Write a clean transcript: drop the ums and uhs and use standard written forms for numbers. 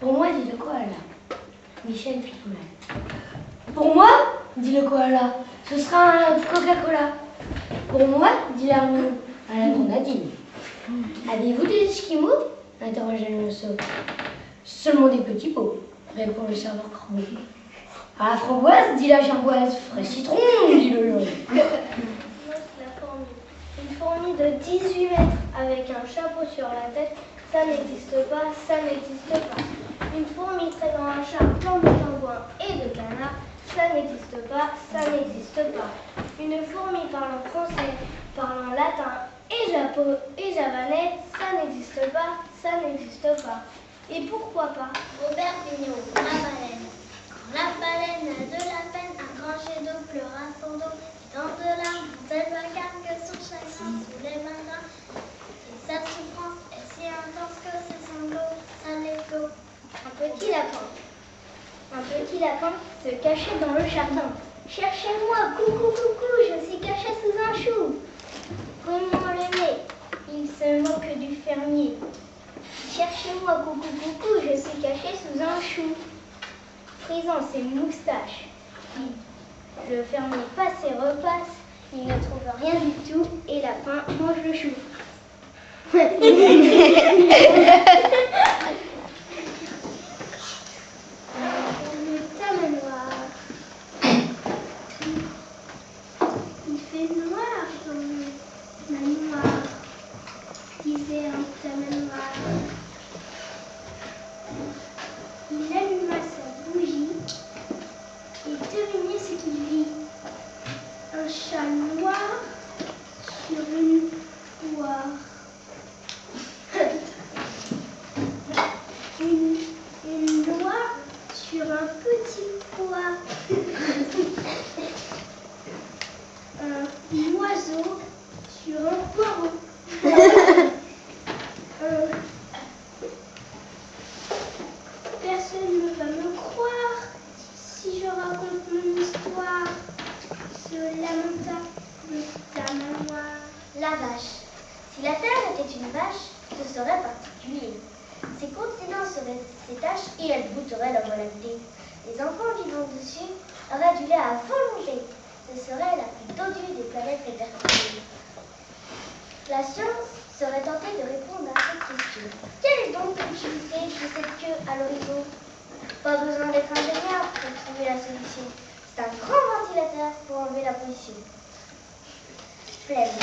Pour moi, dit le koala. Michel Picolet. Pour moi, dit le koala, ce sera un Coca-Cola. Pour moi, dit l'armure à la grenadine. Avez-vous des esquimaux? Interrogea le nonceau. Seulement des petits pots, répond le serveur corbeau. À la framboise, dit la gerboise. Frais citron, dit le lion. La fourmi. Une fourmi de 18 mètres avec un chapeau sur la tête, ça n'existe pas, ça n'existe pas. Une fourmi traînant un chat plein de pingouins et de canards, ça n'existe pas, ça n'existe pas. Une fourmi parlant français, parlant latin et javanais, ça n'existe pas, ça n'existe pas. Et pourquoi pas? Robert Pignot, la baleine. Quand la baleine a de la peine, un grand jet d'eau pleura son dos. Dans de larmes, elle vacarme que son chagrin sous les marins. Et sa souffrance est si intense que ses sanglots, ça l'éclot. Un petit lapin se cachait dans le jardin. Cherchez-moi, coucou, coucou, je suis caché sous un chou. Comment l'aimer? Il se moque du fermier. Cherchez-moi, coucou, coucou, je suis caché sous un chou. Frisant ses moustaches, le fermier passe et repasse, il ne trouve rien du tout et lapin mange le chou. Le tamanoir. Il fait noir dans le manoir, disait un tamanoir. Il alluma sa bougie et devinez ce qu'il vit. Un chat noir sur une poire. Une noix sur un petit pois. Un oiseau sur un poireau. Personne ne va me croire si je raconte mon histoire. Se lamenta le tamanoir. La vache. Si la Terre était une vache, ce serait particulier. Ses continents seraient ses taches et elle goûterait la voie lactée. Les enfants vivant dessus auraient du lait à volonté. Ce serait la plus dodue des planètes répertoriées. La science serait tentée de répondre à cette question. Quelle est donc l'utilité de cette queue à l'horizon? Pas besoin d'être ingénieur pour trouver la solution. C'est un grand ventilateur pour enlever la pollution. Flemme.